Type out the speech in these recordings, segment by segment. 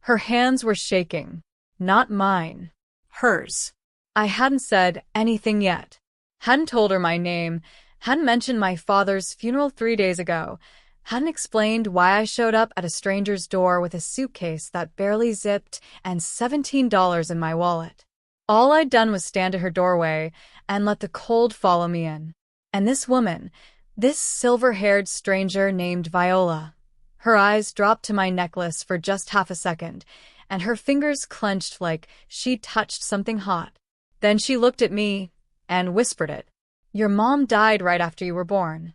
Her hands were shaking. Not mine. Hers. I hadn't said anything yet. Hadn't told her my name, hadn't mentioned my father's funeral 3 days ago, hadn't explained why I showed up at a stranger's door with a suitcase that barely zipped and $17 in my wallet. All I'd done was stand at her doorway and let the cold follow me in. And this woman, this silver-haired stranger named Viola. Her eyes dropped to my necklace for just half a second, and her fingers clenched like she'd touched something hot. Then she looked at me and whispered it. "Your mom died right after you were born."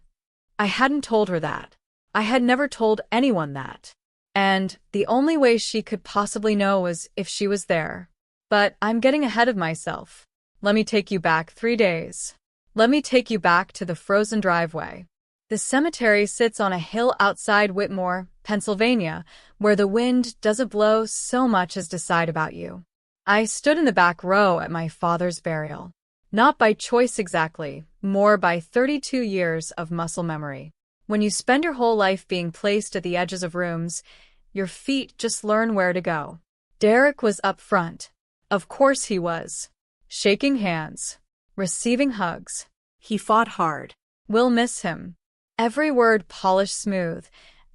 I hadn't told her that. I had never told anyone that. And the only way she could possibly know was if she was there. But I'm getting ahead of myself. Let me take you back 3 days. Let me take you back to the frozen driveway. The cemetery sits on a hill outside Whitmore, Pennsylvania, where the wind doesn't blow so much as decide about you. I stood in the back row at my father's burial. Not by choice exactly, more by 32 years of muscle memory. When you spend your whole life being placed at the edges of rooms, your feet just learn where to go. Derek was up front. Of course he was. Shaking hands. Receiving hugs. He fought hard. We'll miss him. Every word polished smooth.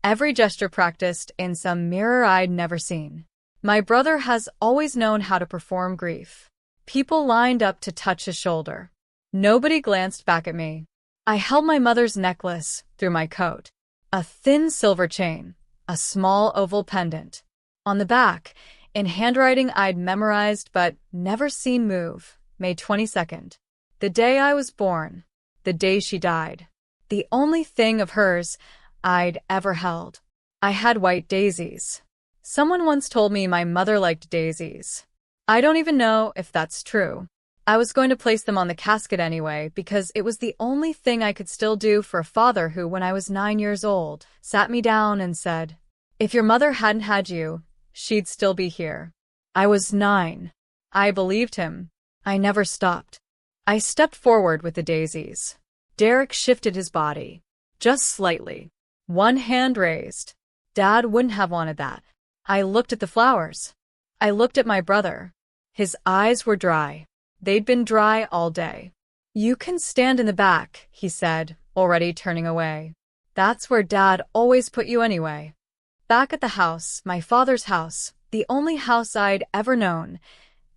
Every gesture practiced in some mirror I'd never seen. My brother has always known how to perform grief. People lined up to touch his shoulder. Nobody glanced back at me. I held my mother's necklace through my coat. A thin silver chain. A small oval pendant. On the back, in handwriting I'd memorized but never seen move, May 22nd. The day I was born. The day she died. The only thing of hers I'd ever held. I had white daisies. Someone once told me my mother liked daisies. I don't even know if that's true. I was going to place them on the casket anyway because it was the only thing I could still do for a father who, when I was 9 years old, sat me down and said, "If your mother hadn't had you, she'd still be here." I was 9. I believed him. I never stopped. I stepped forward with the daisies. Derek shifted his body. Just slightly. One hand raised. Dad wouldn't have wanted that. I looked at the flowers. I looked at my brother. His eyes were dry. They'd been dry all day. "You can stand in the back," he said, already turning away. "That's where Dad always put you anyway." Back at the house, my father's house, the only house I'd ever known,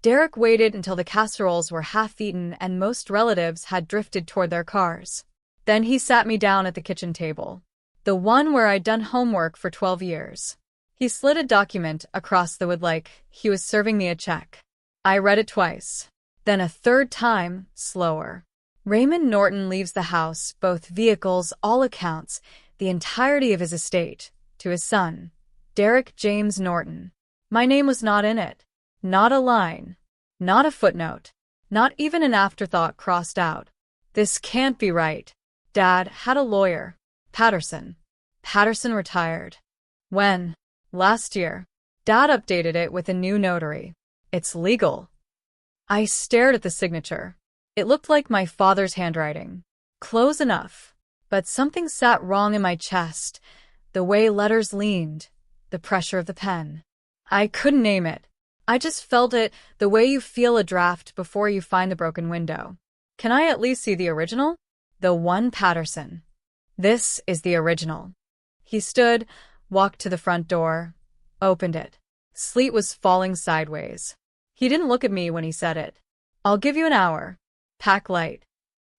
Derek waited until the casseroles were half-eaten and most relatives had drifted toward their cars. Then he sat me down at the kitchen table, the one where I'd done homework for 12 years. He slid a document across the wood like he was serving me a check. I read it twice, then a third time, slower. Raymond Norton leaves the house, both vehicles, all accounts, the entirety of his estate, to his son, Derek James Norton. My name was not in it. Not a line. Not a footnote. Not even an afterthought crossed out. This can't be right. Dad had a lawyer. Patterson. Patterson retired. When? Last year. Dad updated it with a new notary. It's legal. I stared at the signature. It looked like my father's handwriting. Close enough. But something sat wrong in my chest. The way letters leaned. The pressure of the pen. I couldn't name it. I just felt it, the way you feel a draft before you find the broken window. Can I at least see the original? The one Patterson. This is the original. He stood, walked to the front door, opened it. Sleet was falling sideways. He didn't look at me when he said it. "I'll give you an hour. Pack light."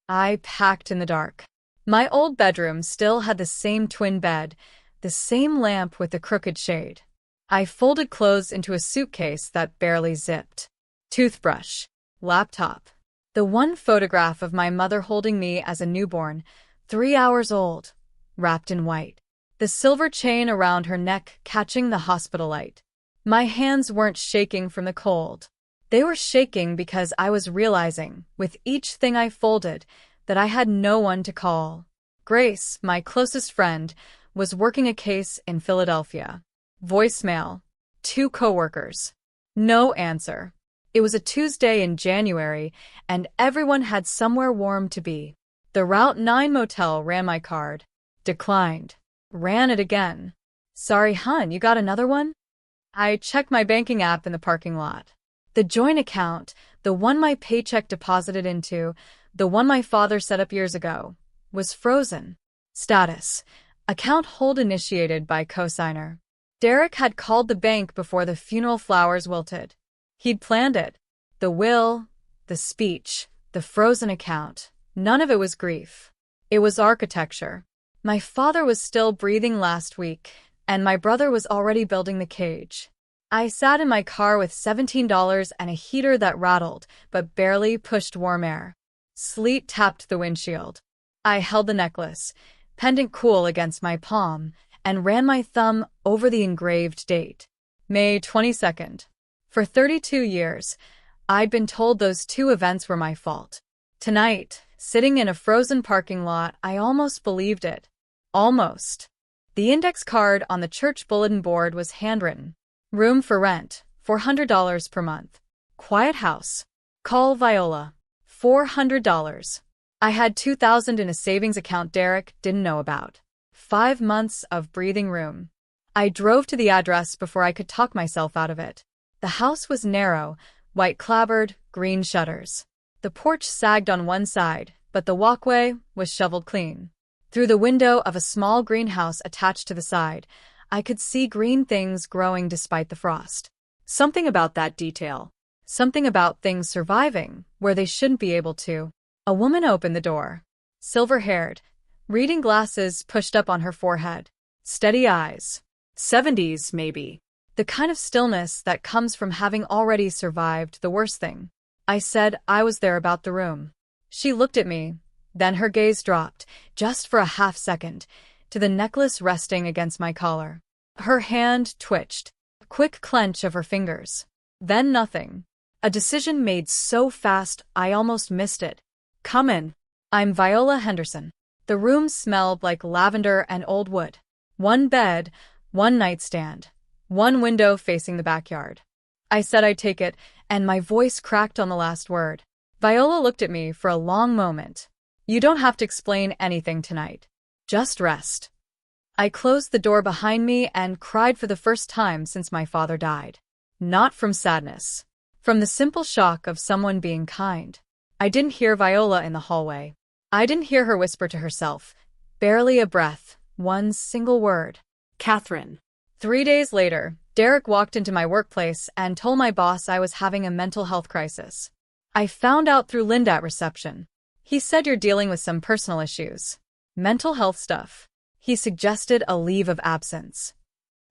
I packed in the dark. My old bedroom still had the same twin bed, the same lamp with the crooked shade. I folded clothes into a suitcase that barely zipped. Toothbrush. Laptop. The one photograph of my mother holding me as a newborn, 3 hours old, wrapped in white. The silver chain around her neck catching the hospital light. My hands weren't shaking from the cold. They were shaking because I was realizing, with each thing I folded, that I had no one to call. Grace, my closest friend, was working a case in Philadelphia. Voicemail. 2 coworkers. No answer. It was a Tuesday in January, and everyone had somewhere warm to be. The Route 9 motel ran my card. Declined. Ran it again. "Sorry, hun, you got another one?" I checked my banking app in the parking lot. The joint account, the one my paycheck deposited into, the one my father set up years ago, was frozen. Status: account hold initiated by cosigner. Derek had called the bank before the funeral flowers wilted. He'd planned it. The will, the speech, the frozen account. None of it was grief. It was architecture. My father was still breathing last week, and my brother was already building the cage. I sat in my car with $17 and a heater that rattled, but barely pushed warm air. Sleet tapped the windshield. I held the necklace, pendant cool against my palm, and ran my thumb over the engraved date. May 22nd. For 32 years, I'd been told those two events were my fault. Tonight, sitting in a frozen parking lot, I almost believed it. Almost. The index card on the church bulletin board was handwritten. Room for rent, $400 per month. Quiet house. Call Viola. $400. I had $2,000 in a savings account Derek didn't know about. 5 months of breathing room. I drove to the address before I could talk myself out of it. The house was narrow, white clapboard, green shutters. The porch sagged on one side, but the walkway was shoveled clean. Through the window of a small greenhouse attached to the side, I could see green things growing despite the frost. Something about that detail. Something about things surviving where they shouldn't be able to. A woman opened the door. Silver-haired, reading glasses pushed up on her forehead. Steady eyes. 70s, maybe. The kind of stillness that comes from having already survived the worst thing. I said I was there about the room. She looked at me, then her gaze dropped, just for a half second, to the necklace resting against my collar. Her hand twitched, a quick clench of her fingers. Then nothing. A decision made so fast I almost missed it. Come in. I'm Viola Henderson. The room smelled like lavender and old wood. One bed, one nightstand, one window facing the backyard. I said I'd take it, and my voice cracked on the last word. Viola looked at me for a long moment. You don't have to explain anything tonight. Just rest. I closed the door behind me and cried for the first time since my father died. Not from sadness. From the simple shock of someone being kind. I didn't hear Viola in the hallway. I didn't hear her whisper to herself. Barely a breath, one single word. Catherine. 3 days later, Derek walked into my workplace and told my boss I was having a mental health crisis. I found out through Linda at reception. He said you're dealing with some personal issues. Mental health stuff. He suggested a leave of absence.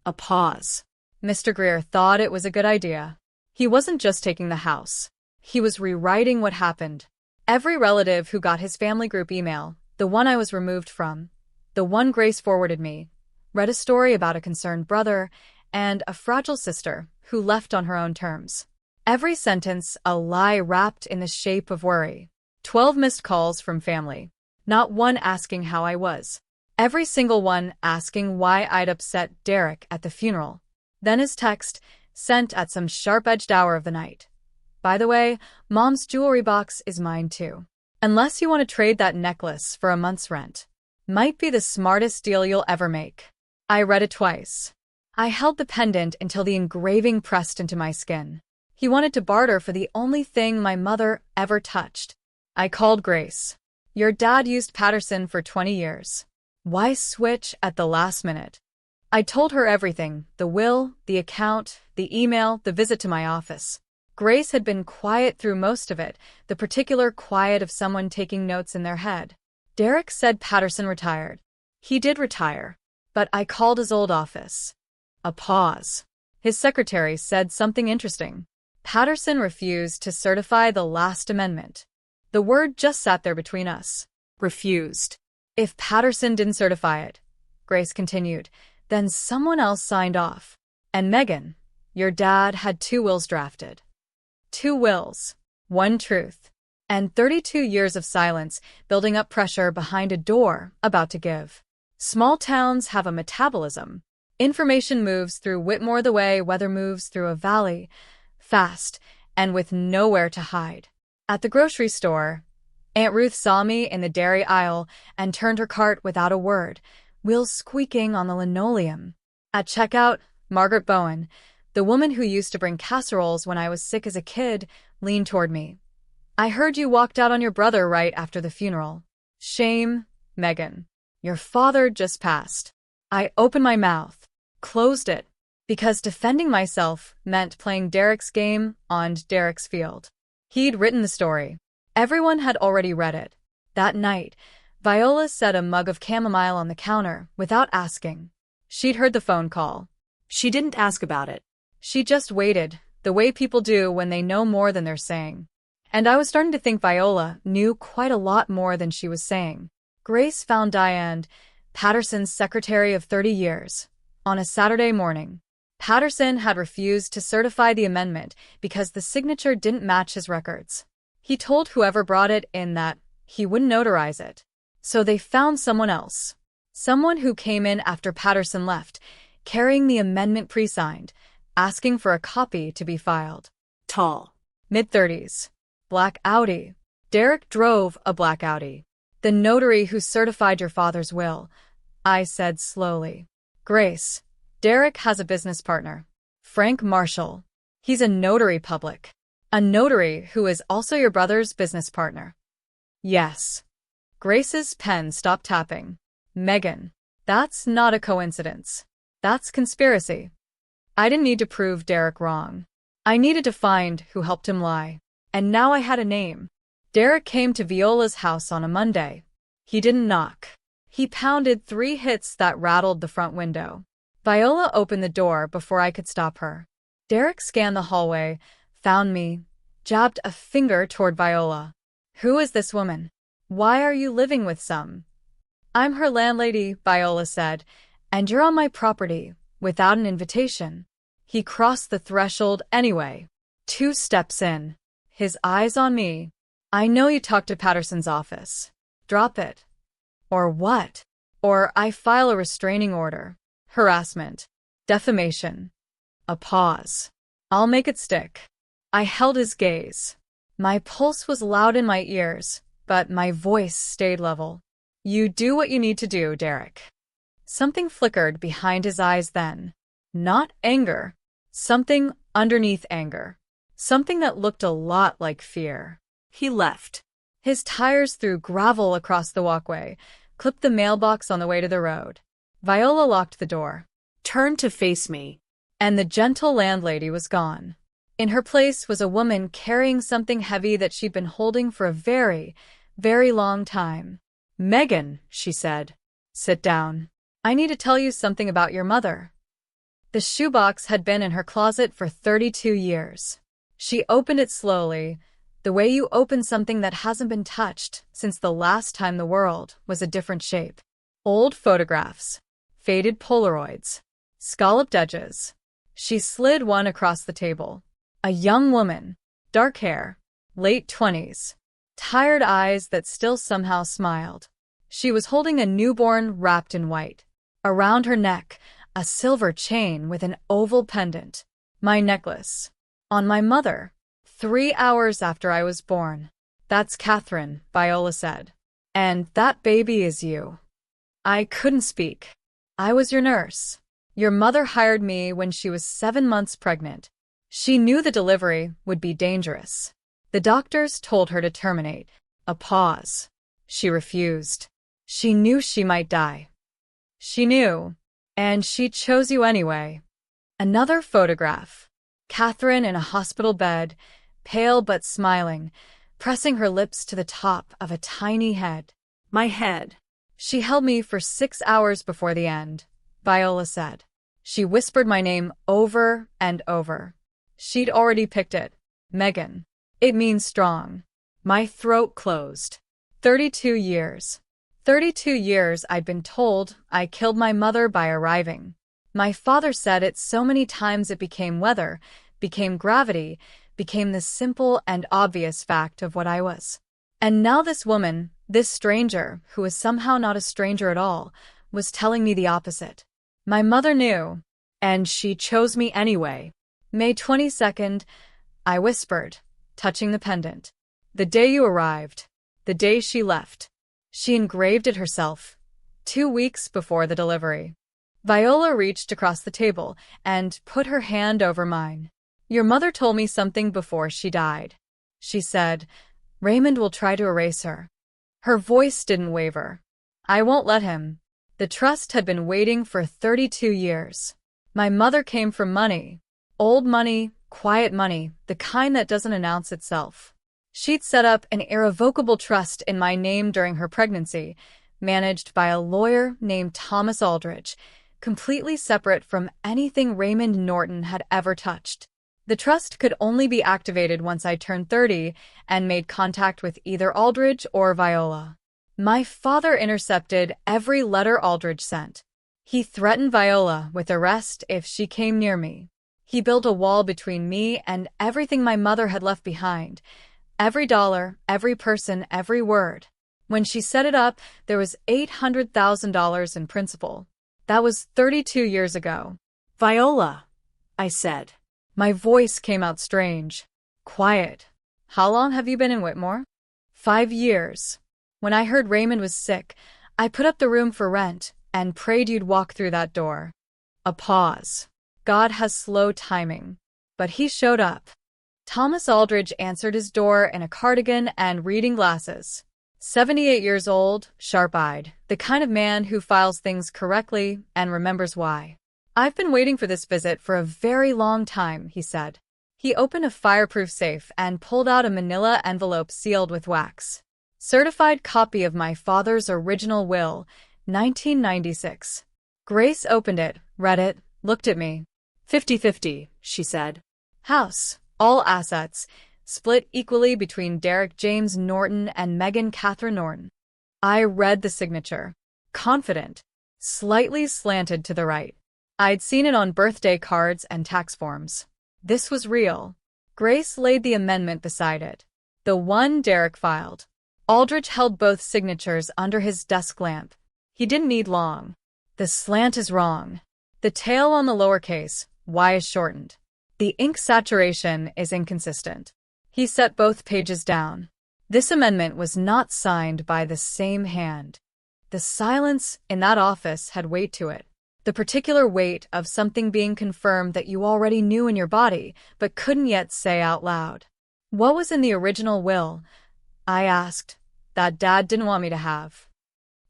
A pause. Mr. Greer thought it was a good idea. He wasn't just taking the house. He was rewriting what happened. Every relative who got his family group email, the one I was removed from, the one Grace forwarded me, read a story about a concerned brother and a fragile sister who left on her own terms. Every sentence a lie wrapped in the shape of worry. 12 missed calls from family. Not one asking how I was. Every single one asking why I'd upset Derek at the funeral. Then his text, sent at some sharp-edged hour of the night. By the way, Mom's jewelry box is mine too. Unless you want to trade that necklace for a month's rent. Might be the smartest deal you'll ever make. I read it twice. I held the pendant until the engraving pressed into my skin. He wanted to barter for the only thing my mother ever touched. I called Grace. Your dad used Patterson for 20 years. Why switch at the last minute? I told her everything, the will, the account, the email, the visit to my office. Grace had been quiet through most of it, the particular quiet of someone taking notes in their head. Derek said Patterson retired. He did retire. But I called his old office. A pause. His secretary said something interesting. Patterson refused to certify the last amendment. The word just sat there between us. Refused. If Patterson didn't certify it, Grace continued, then someone else signed off. And Megan, your dad had 2 wills drafted. 2 wills. One truth. And 32 years of silence building up pressure behind a door about to give. Small towns have a metabolism. Information moves through Whitmore the way weather moves through a valley. Fast, and with nowhere to hide. At the grocery store, Aunt Ruth saw me in the dairy aisle and turned her cart without a word, wheels squeaking on the linoleum. At checkout, Margaret Bowen, The woman who used to bring casseroles when I was sick as a kid leaned toward me. I heard you walked out on your brother right after the funeral. Shame, Megan. Your father just passed. I opened my mouth, closed it, because defending myself meant playing Derek's game on Derek's field. He'd written the story. Everyone had already read it. That night, Viola set a mug of chamomile on the counter without asking. She'd heard the phone call. She didn't ask about it. She just waited, the way people do when they know more than they're saying. And I was starting to think Viola knew quite a lot more than she was saying. Grace found Diane, Patterson's secretary of 30 years, on a Saturday morning. Patterson had refused to certify the amendment because the signature didn't match his records. He told whoever brought it in that he wouldn't notarize it. So they found someone else. Someone who came in after Patterson left, carrying the amendment pre-signed, asking for a copy to be filed. Tall. Mid-30s. Black Audi. Derek drove a black Audi. The notary who certified your father's will, I said slowly. Grace, Derek has a business partner. Frank Marshall. He's a notary public. A notary who is also your brother's business partner. Yes. Grace's pen stopped tapping. Megan, that's not a coincidence. That's conspiracy. I didn't need to prove Derek wrong. I needed to find who helped him lie. And now I had a name. Derek came to Viola's house on a Monday. He didn't knock. He pounded 3 hits that rattled the front window. Viola opened the door before I could stop her. Derek scanned the hallway, found me, jabbed a finger toward Viola. Who is this woman? Why are you living with some? I'm her landlady, Viola said, and you're on my property, without an invitation. He crossed the threshold anyway. 2 steps in. His eyes on me. I know you talked to Patterson's office. Drop it. Or what? Or I file a restraining order. Harassment. Defamation. A pause. I'll make it stick. I held his gaze. My pulse was loud in my ears, but my voice stayed level. You do what you need to do, Derek. Something flickered behind his eyes then. Not anger. Something underneath anger. Something that looked a lot like fear. He left. His tires threw gravel across the walkway, clipped the mailbox on the way to the road. Viola locked the door. Turned to face me. And the gentle landlady was gone. In her place was a woman carrying something heavy that she'd been holding for a very, very long time. Megan, she said. Sit down. I need to tell you something about your mother. The shoebox had been in her closet for 32 years. She opened it slowly, the way you open something that hasn't been touched since the last time the world was a different shape. Old photographs, faded Polaroids, scalloped edges. She slid one across the table. A young woman, dark hair, late 20s, tired eyes that still somehow smiled. She was holding a newborn wrapped in white. Around her neck, a silver chain with an oval pendant. My necklace. On my mother. 3 hours after I was born. That's Catherine, Viola said. And that baby is you. I couldn't speak. I was your nurse. Your mother hired me when she was 7 months pregnant. She knew the delivery would be dangerous. The doctors told her to terminate. A pause. She refused. She knew she might die. She knew. And she chose you anyway. Another photograph. Catherine in a hospital bed, pale but smiling, pressing her lips to the top of a tiny head. My head. She held me for 6 hours before the end, Viola said. She whispered my name over and over. She'd already picked it. Megan. It means strong. My throat closed. 32 years. 32 years I'd been told I killed my mother by arriving. My father said it so many times it became weather, became gravity, became the simple and obvious fact of what I was. And now this woman, this stranger, who was somehow not a stranger at all, was telling me the opposite. My mother knew, and she chose me anyway. May 22nd, I whispered, touching the pendant. The day you arrived. The day she left. She engraved it herself. 2 weeks before the delivery. Viola reached across the table and put her hand over mine. Your mother told me something before she died. She said, Raymond will try to erase her. Her voice didn't waver. I won't let him. The trust had been waiting for 32 years. My mother came from money. Old money, quiet money, the kind that doesn't announce itself. She'd set up an irrevocable trust in my name during her pregnancy, managed by a lawyer named Thomas Aldridge, completely separate from anything Raymond Norton had ever touched. The trust could only be activated once I turned 30 and made contact with either Aldridge or Viola. My father intercepted every letter Aldridge sent. He threatened Viola with arrest if she came near me. He built a wall between me and everything my mother had left behind. Every dollar, every person, every word. When she set it up, there was $800,000 in principal. That was 32 years ago. Viola, I said. My voice came out strange. Quiet. How long have you been in Whitmore? 5 years. When I heard Raymond was sick, I put up the room for rent and prayed you'd walk through that door. A pause. God has slow timing. But he showed up. Thomas Aldridge answered his door in a cardigan and reading glasses. 78 years old, sharp-eyed, the kind of man who files things correctly and remembers why. I've been waiting for this visit for a very long time, he said. He opened a fireproof safe and pulled out a manila envelope sealed with wax. Certified copy of my father's original will, 1996. Grace opened it, read it, looked at me. 50-50, she said. House, all assets, split equally between Derek James Norton and Megan Catherine Norton. I read the signature. Confident. Slightly slanted to the right. I'd seen it on birthday cards and tax forms. This was real. Grace laid the amendment beside it. The one Derek filed. Aldridge held both signatures under his desk lamp. He didn't need long. The slant is wrong. The tail on the lowercase, y is shortened. The ink saturation is inconsistent. He set both pages down. This amendment was not signed by the same hand. The silence in that office had weight to it. The particular weight of something being confirmed that you already knew in your body, but couldn't yet say out loud. What was in the original will? I asked. That Dad didn't want me to have.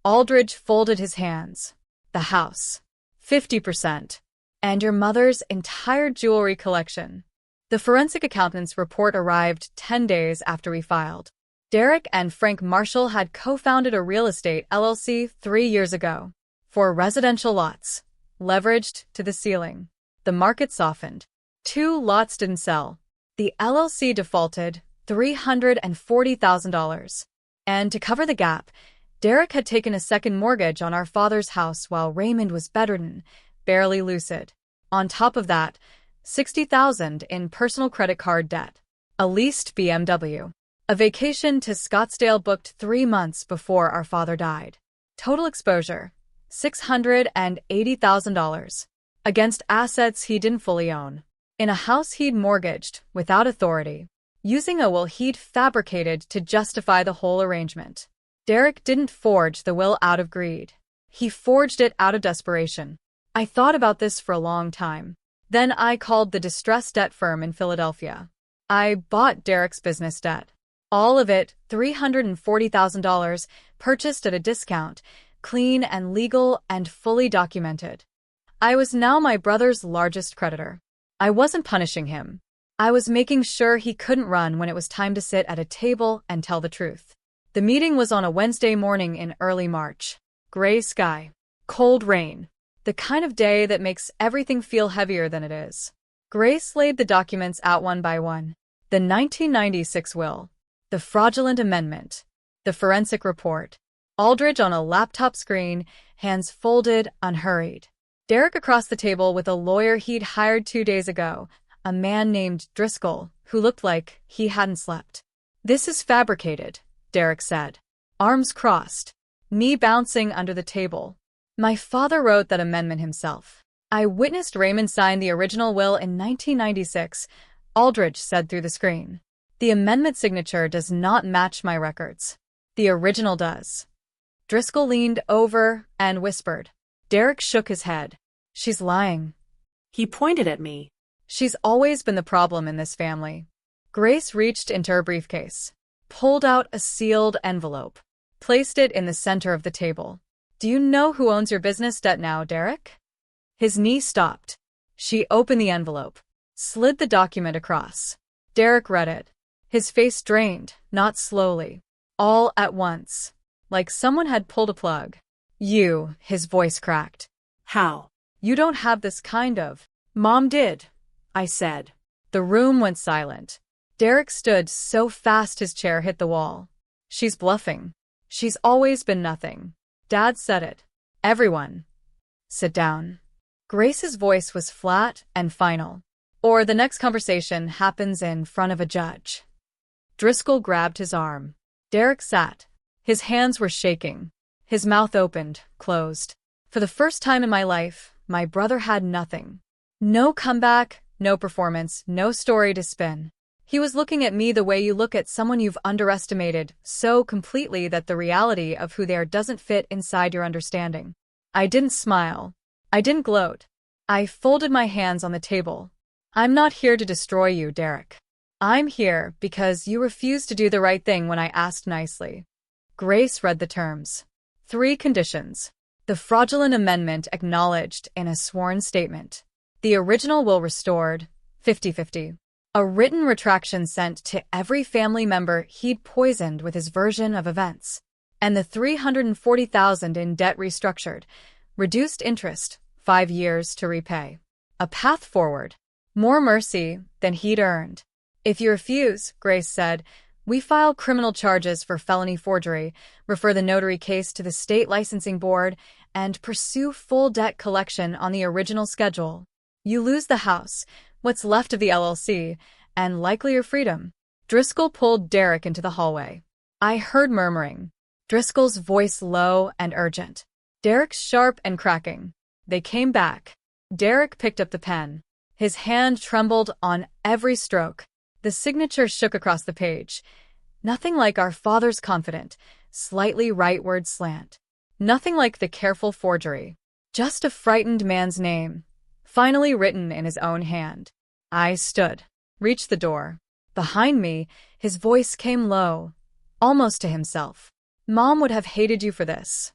Aldridge folded his hands. The house. 50%. And your mother's entire jewelry collection. The forensic accountant's report arrived 10 days after we filed. Derek and Frank Marshall had co-founded a real estate LLC 3 years ago. For residential lots. Leveraged to the ceiling. The market softened. 2 lots didn't sell. The LLC defaulted $340,000. And to cover the gap, Derek had taken a second mortgage on our father's house while Raymond was bedridden, barely lucid. On top of that, $60,000 in personal credit card debt. A leased BMW. A vacation to Scottsdale booked 3 months before our father died. Total exposure, $680,000. Against assets he didn't fully own. In a house he'd mortgaged, without authority. Using a will he'd fabricated to justify the whole arrangement. Derek didn't forge the will out of greed. He forged it out of desperation. I thought about this for a long time. Then I called the distressed debt firm in Philadelphia. I bought Derek's business debt. All of it, $340,000, purchased at a discount, clean and legal and fully documented. I was now my brother's largest creditor. I wasn't punishing him. I was making sure he couldn't run when it was time to sit at a table and tell the truth. The meeting was on a Wednesday morning in early March. Gray sky. Cold rain. The kind of day that makes everything feel heavier than it is. Grace laid the documents out one by one. The 1996 will. The fraudulent amendment. The forensic report. Aldridge on a laptop screen, hands folded, unhurried. Derek across the table with a lawyer he'd hired 2 days ago, a man named Driscoll, who looked like he hadn't slept. This is fabricated, Derek said. Arms crossed. Knee bouncing under the table. My father wrote that amendment himself. I witnessed Raymond sign the original will in 1996, Aldridge said through the screen. The amendment signature does not match my records. The original does. Driscoll leaned over and whispered. Derek shook his head. She's lying. He pointed at me. She's always been the problem in this family. Grace reached into her briefcase, pulled out a sealed envelope, placed it in the center of the table. Do you know who owns your business debt now, Derek? His knee stopped. She opened the envelope, slid the document across. Derek read it. His face drained, not slowly, all at once, like someone had pulled a plug. You, his voice cracked. How? You don't have this kind of. Mom did, I said. The room went silent. Derek stood so fast his chair hit the wall. She's bluffing. She's always been nothing. Dad said it. Everyone. Sit down. Grace's voice was flat and final. Or the next conversation happens in front of a judge. Driscoll grabbed his arm. Derek sat. His hands were shaking. His mouth opened, closed. For the first time in my life, my brother had nothing. No comeback, no performance, no story to spin. He was looking at me the way you look at someone you've underestimated so completely that the reality of who they are doesn't fit inside your understanding. I didn't smile. I didn't gloat. I folded my hands on the table. I'm not here to destroy you, Derek. I'm here because you refused to do the right thing when I asked nicely. Grace read the terms. 3 conditions. The fraudulent amendment acknowledged in a sworn statement. The original will restored, 50-50. A written retraction sent to every family member he'd poisoned with his version of events. And the $340,000 in debt restructured. Reduced interest, 5 years to repay. A path forward. More mercy than he'd earned. If you refuse, Grace said, we file criminal charges for felony forgery, refer the notary case to the state licensing board, and pursue full debt collection on the original schedule. You lose the house, what's left of the LLC, and likely your freedom. Driscoll pulled Derek into the hallway. I heard murmuring. Driscoll's voice low and urgent. Derek's sharp and cracking. They came back. Derek picked up the pen. His hand trembled on every stroke. The signature shook across the page. Nothing like our father's confident, slightly rightward slant. Nothing like the careful forgery. Just a frightened man's name, finally written in his own hand. I stood, reached the door. Behind me, his voice came low, almost to himself. Mom would have hated you for this.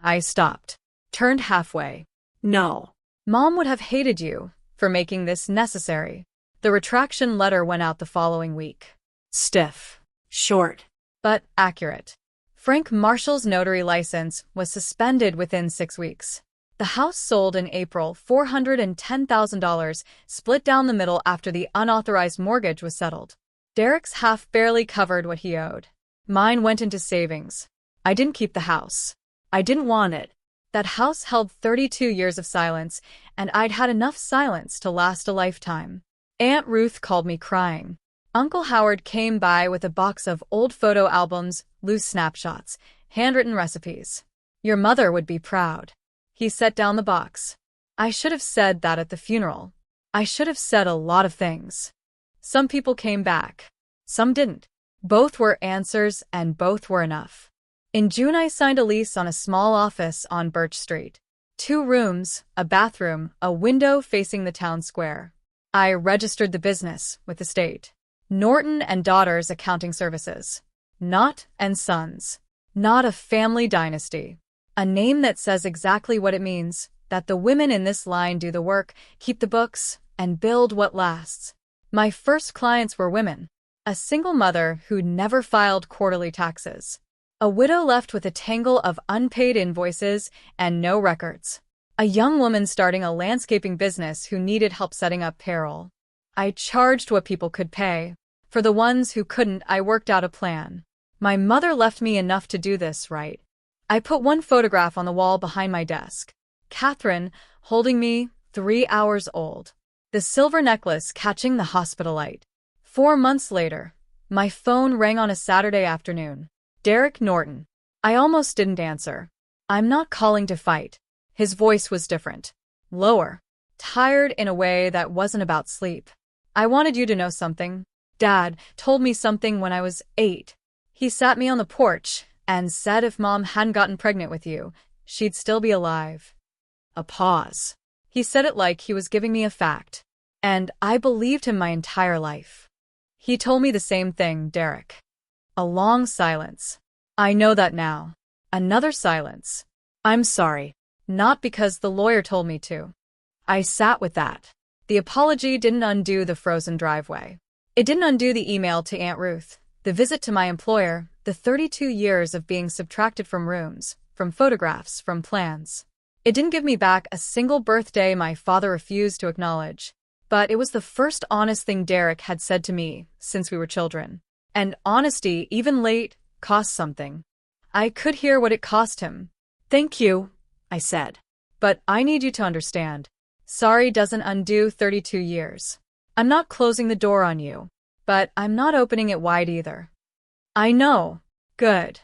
I stopped, turned halfway. No. Mom would have hated you for making this necessary. The retraction letter went out the following week. Stiff. Short. But accurate. Frank Marshall's notary license was suspended within 6 weeks. The house sold in April, $410,000, split down the middle after the unauthorized mortgage was settled. Derek's half barely covered what he owed. Mine went into savings. I didn't keep the house. I didn't want it. That house held 32 years of silence, and I'd had enough silence to last a lifetime. Aunt Ruth called me crying. Uncle Howard came by with a box of old photo albums, loose snapshots, handwritten recipes. Your mother would be proud. He set down the box. I should have said that at the funeral. I should have said a lot of things. Some people came back. Some didn't. Both were answers and both were enough. In June, I signed a lease on a small office on Birch Street. 2 rooms, a bathroom, a window facing the town square. I registered the business with the state. Norton and Daughters Accounting Services. Knott and Sons. Not a family dynasty. A name that says exactly what it means, that the women in this line do the work, keep the books, and build what lasts. My first clients were women. A single mother who'd never filed quarterly taxes. A widow left with a tangle of unpaid invoices and no records. A young woman starting a landscaping business who needed help setting up payroll. I charged what people could pay. For the ones who couldn't, I worked out a plan. My mother left me enough to do this right. I put one photograph on the wall behind my desk. Catherine, holding me, 3 hours old. The silver necklace catching the hospital light. 4 months later, my phone rang on a Saturday afternoon. Derek Norton. I almost didn't answer. I'm not calling to fight. His voice was different. Lower. Tired in a way that wasn't about sleep. I wanted you to know something. Dad told me something when I was 8. He sat me on the porch and said if Mom hadn't gotten pregnant with you, she'd still be alive. A pause. He said it like he was giving me a fact. And I believed him my entire life. He told me the same thing, Derek. A long silence. I know that now. Another silence. I'm sorry. Not because the lawyer told me to. I sat with that. The apology didn't undo the frozen driveway. It didn't undo the email to Aunt Ruth, the visit to my employer, the 32 years of being subtracted from rooms, from photographs, from plans. It didn't give me back a single birthday my father refused to acknowledge. But it was the first honest thing Derek had said to me since we were children. And honesty, even late, costs something. I could hear what it cost him. Thank you, I said. But I need you to understand. Sorry doesn't undo 32 years. I'm not closing the door on you. But I'm not opening it wide either. I know. Good.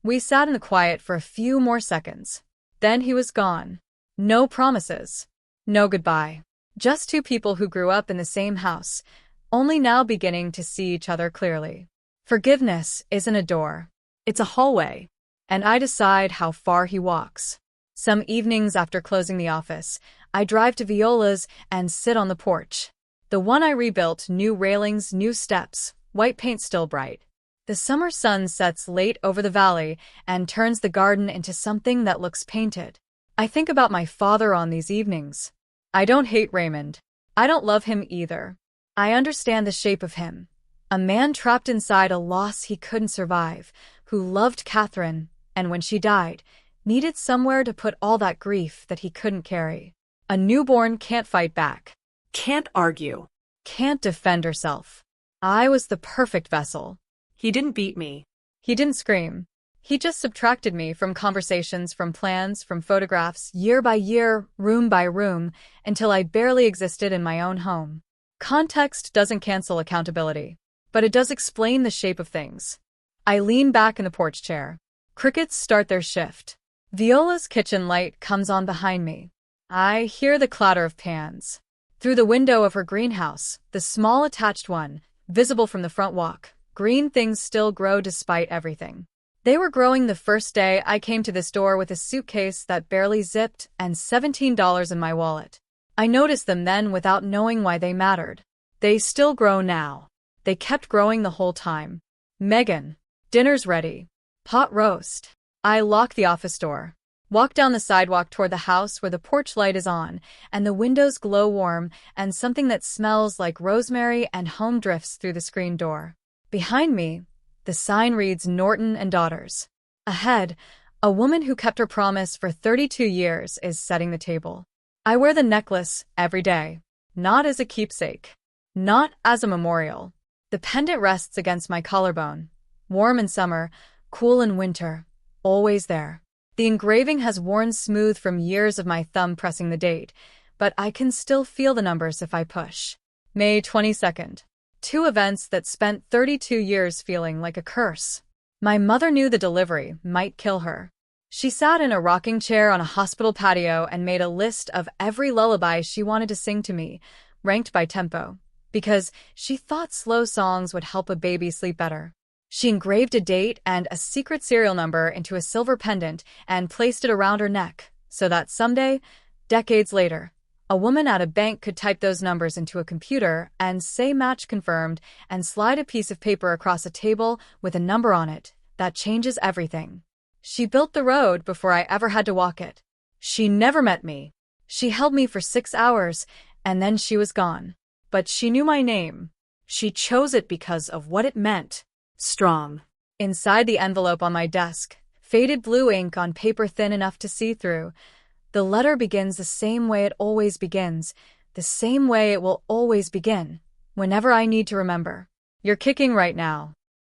We sat in the quiet for a few more seconds. Then he was gone. No promises. No goodbye. Just two people who grew up in the same house, only now beginning to see each other clearly. Forgiveness isn't a door. It's a hallway. And I decide how far he walks. Some evenings after closing the office, I drive to Viola's and sit on the porch. The one I rebuilt, new railings, new steps, white paint still bright. The summer sun sets late over the valley and turns the garden into something that looks painted. I think about my father on these evenings. I don't hate Raymond. I don't love him either. I understand the shape of him. A man trapped inside a loss he couldn't survive, who loved Catherine, and when she died, needed somewhere to put all that grief that he couldn't carry. A newborn can't fight back. Can't argue. Can't defend herself. I was the perfect vessel. He didn't beat me. He didn't scream. He just subtracted me from conversations, from plans, from photographs, year by year, room by room, until I barely existed in my own home. Context doesn't cancel accountability, but it does explain the shape of things. I lean back in the porch chair. Crickets start their shift. Viola's kitchen light comes on behind me. I hear the clatter of pans. Through the window of her greenhouse, the small attached one, visible from the front walk, green things still grow despite everything. They were growing the first day I came to this door with a suitcase that barely zipped and $17 in my wallet. I noticed them then without knowing why they mattered. They still grow now. They kept growing the whole time. Megan. Dinner's ready. Pot roast. I lock the office door. Walk down the sidewalk toward the house where the porch light is on, and the windows glow warm, and something that smells like rosemary and home drifts through the screen door. Behind me, the sign reads Norton and Daughters. Ahead, a woman who kept her promise for 32 years is setting the table. I wear the necklace every day, not as a keepsake, not as a memorial. The pendant rests against my collarbone, warm in summer, cool in winter, always there. The engraving has worn smooth from years of my thumb pressing the date, but I can still feel the numbers if I push. May 22nd. Two events that spent 32 years feeling like a curse. My mother knew the delivery might kill her. She sat in a rocking chair on a hospital patio and made a list of every lullaby she wanted to sing to me, ranked by tempo, because she thought slow songs would help a baby sleep better. She engraved a date and a secret serial number into a silver pendant and placed it around her neck, so that someday, decades later, a woman at a bank could type those numbers into a computer and say match confirmed and slide a piece of paper across a table with a number on it. That changes everything. She built the road before I ever had to walk it. She never met me. She held me for 6 hours, and then she was gone. But she knew my name. She chose it because of what it meant. Strong. Inside the envelope on my desk, faded blue ink on paper thin enough to see through, the letter begins the same way it always begins, the same way it will always begin, whenever I need to remember. You're kicking right now.